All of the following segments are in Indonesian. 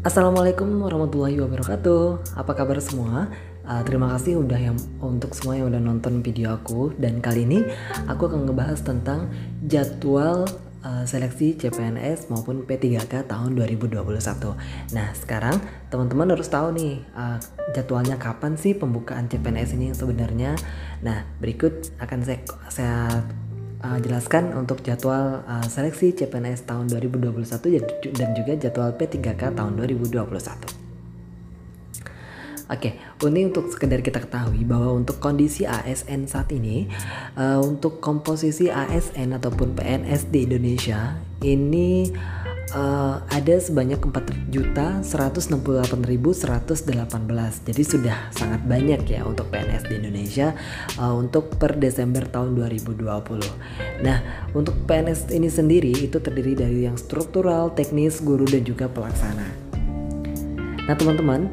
Assalamualaikum warahmatullahi wabarakatuh. Apa kabar semua? Terima kasih untuk semua yang udah nonton video aku. Dan kali ini aku akan ngebahas tentang jadwal seleksi CPNS maupun P3K tahun 2021. Nah, sekarang teman-teman harus tahu nih jadwalnya kapan sih pembukaan CPNS ini sebenarnya. Nah, berikut akan saya jelaskan untuk jadwal seleksi CPNS tahun 2021 dan juga jadwal P3K tahun 2021. Oke, ini untuk sekedar kita ketahui bahwa untuk kondisi ASN saat ini, untuk komposisi ASN ataupun PNS di Indonesia ini ada sebanyak 4.168.118. Jadi sudah sangat banyak ya untuk PNS di Indonesia untuk per Desember tahun 2020. Nah, untuk PNS ini sendiri itu terdiri dari yang struktural, teknis, guru dan juga pelaksana. Nah teman-teman,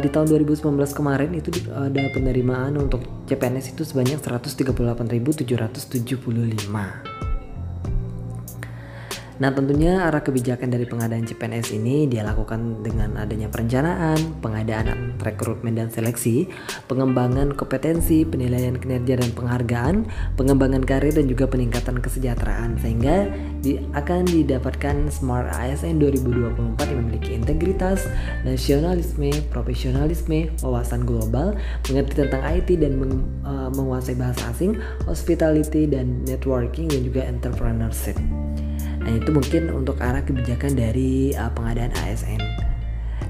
di tahun 2019 kemarin itu ada penerimaan untuk CPNS itu sebanyak 138.775. Nah tentunya arah kebijakan dari pengadaan CPNS ini dia lakukan dengan adanya perencanaan, pengadaan rekrutmen dan seleksi, pengembangan kompetensi, penilaian kinerja dan penghargaan, pengembangan karir dan juga peningkatan kesejahteraan, sehingga akan didapatkan Smart ASN 2024 yang memiliki integritas, nasionalisme, profesionalisme, wawasan global, mengerti tentang IT dan menguasai bahasa asing, hospitality dan networking dan juga entrepreneurship. Nah itu mungkin untuk arah kebijakan dari pengadaan ASN.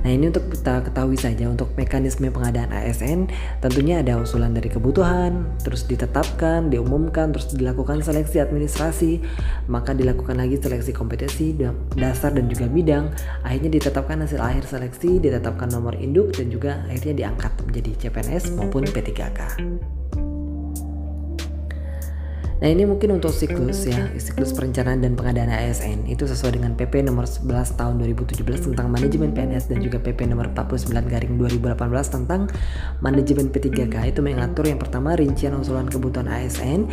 Nah ini untuk kita ketahui saja untuk mekanisme pengadaan ASN tentunya ada usulan dari kebutuhan, terus ditetapkan, diumumkan, terus dilakukan seleksi administrasi, maka dilakukan lagi seleksi kompetensi dasar dan juga bidang, akhirnya ditetapkan hasil akhir seleksi, ditetapkan nomor induk dan juga akhirnya diangkat menjadi CPNS maupun P3K. Nah ini mungkin untuk siklus perencanaan dan pengadaan ASN itu sesuai dengan PP nomor 11 tahun 2017 tentang manajemen PNS dan juga PP nomor 49/2018 tentang manajemen P3K. Itu mengatur yang pertama rincian usulan kebutuhan ASN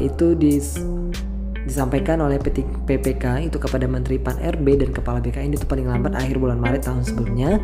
itu disampaikan oleh PPK itu kepada Menteri Pan-RB dan Kepala BKN itu paling lambat akhir bulan Maret tahun sebelumnya.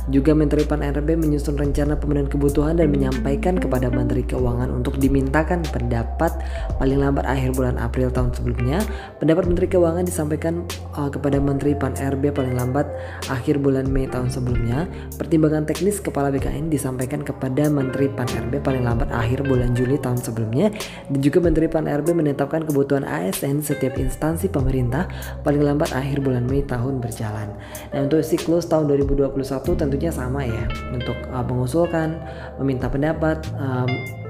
Juga Menteri Pan-RB menyusun rencana pemenuhan kebutuhan dan menyampaikan kepada Menteri Keuangan untuk dimintakan pendapat paling lambat akhir bulan April tahun sebelumnya. Pendapat Menteri Keuangan disampaikan kepada Menteri Pan-RB paling lambat akhir bulan Mei tahun sebelumnya. Pertimbangan teknis Kepala BKN disampaikan kepada Menteri Pan-RB paling lambat akhir bulan Juli tahun sebelumnya. Dan juga Menteri Pan-RB menetapkan kebutuhan ASN setiap instansi pemerintah paling lambat akhir bulan Mei tahun berjalan. Nah untuk siklus tahun 2021 tentunya sama ya, untuk mengusulkan, meminta pendapat,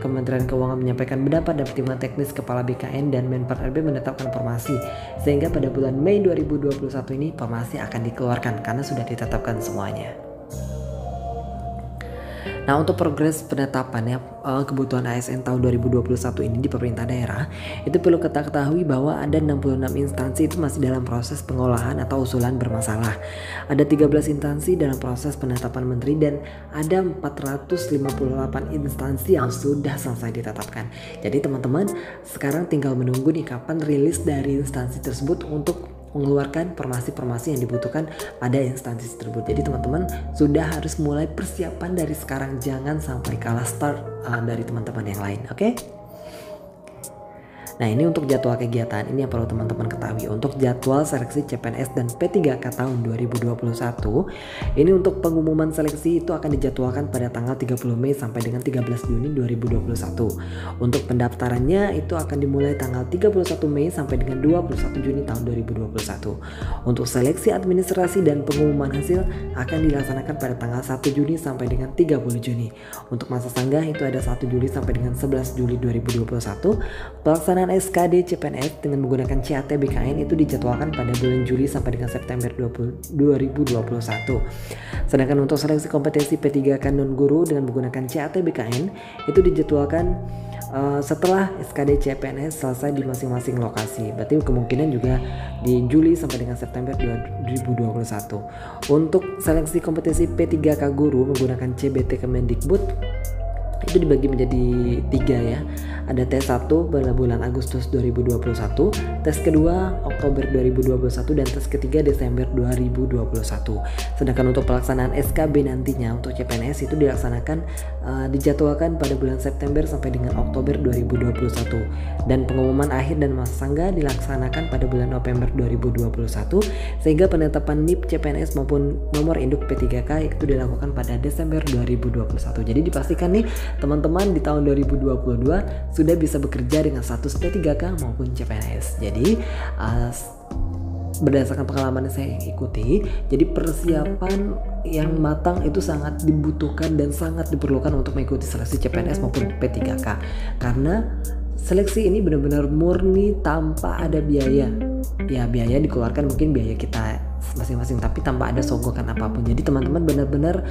Kementerian Keuangan menyampaikan pendapat dan pertimbangan teknis Kepala BKN dan Menpan RB menetapkan formasi, sehingga pada bulan Mei 2021 ini formasi akan dikeluarkan karena sudah ditetapkan semuanya. Nah untuk progres penetapan kebutuhan ASN tahun 2021 ini di pemerintah daerah itu perlu kita ketahui bahwa ada 66 instansi itu masih dalam proses pengolahan atau usulan bermasalah. Ada 13 instansi dalam proses penetapan menteri dan ada 458 instansi yang sudah selesai ditetapkan. Jadi teman-teman sekarang tinggal menunggu nih kapan rilis dari instansi tersebut untuk mengeluarkan formasi-formasi yang dibutuhkan pada instansi tersebut. Jadi teman-teman sudah harus mulai persiapan dari sekarang, jangan sampai kalah start dari teman-teman yang lain, oke? Nah ini untuk jadwal kegiatan, ini yang perlu teman-teman ketahui. Untuk jadwal seleksi CPNS dan P3K tahun 2021, ini untuk pengumuman seleksi itu akan dijadwalkan pada tanggal 30 Mei sampai dengan 13 Juni 2021. Untuk pendaftarannya itu akan dimulai tanggal 31 Mei sampai dengan 21 Juni tahun 2021. Untuk seleksi administrasi dan pengumuman hasil akan dilaksanakan pada tanggal 1 Juni sampai dengan 30 Juni. Untuk masa sanggah itu ada 1 Juli sampai dengan 11 Juli 2021. Pelaksanaan SKD CPNS dengan menggunakan CAT BKN itu dijadwalkan pada bulan Juli sampai dengan September 2021. Sedangkan untuk seleksi kompetensi P3K non-guru dengan menggunakan CAT BKN itu dijadwalkan setelah SKD CPNS selesai di masing-masing lokasi. Berarti kemungkinan juga di Juli sampai dengan September 2021. Untuk seleksi kompetensi P3K guru menggunakan CBT Kemendikbud itu dibagi menjadi 3 ya. Ada tes 1 pada bulan Agustus 2021, tes kedua Oktober 2021, dan tes ketiga Desember 2021. Sedangkan untuk pelaksanaan SKB nantinya untuk CPNS itu dilaksanakan dijadwalkan pada bulan September sampai dengan Oktober 2021, dan pengumuman akhir dan masa sangga dilaksanakan pada bulan November 2021, sehingga penetapan NIP CPNS maupun nomor induk P3K itu dilakukan pada Desember 2021. Jadi dipastikan nih teman-teman di tahun 2022 sudah bisa bekerja dengan status P3K maupun CPNS. Jadi berdasarkan pengalaman yang saya ikuti, jadi persiapan yang matang itu sangat dibutuhkan dan sangat diperlukan untuk mengikuti seleksi CPNS maupun P3K, karena seleksi ini benar-benar murni tanpa ada biaya. Ya, biaya dikeluarkan mungkin biaya kita masing-masing, tapi tanpa ada sogokan apapun. Jadi teman-teman benar-benar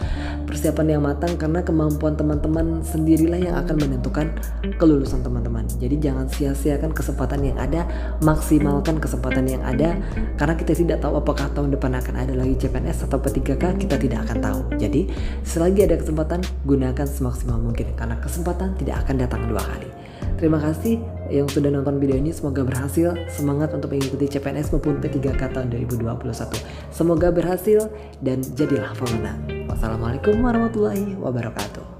persiapan yang matang, karena kemampuan teman-teman sendirilah yang akan menentukan kelulusan teman-teman. Jadi jangan sia-siakan kesempatan yang ada, maksimalkan kesempatan yang ada, karena kita tidak tahu apakah tahun depan akan ada lagi CPNS atau P3K, kita tidak akan tahu. Jadi selagi ada kesempatan, gunakan semaksimal mungkin, karena kesempatan tidak akan datang 2 kali. Terima kasih yang sudah nonton video ini, semoga berhasil. Semangat untuk mengikuti CPNS maupun P3K tahun 2021. Semoga berhasil dan jadilah pemenang. Wassalamualaikum warahmatullahi wabarakatuh.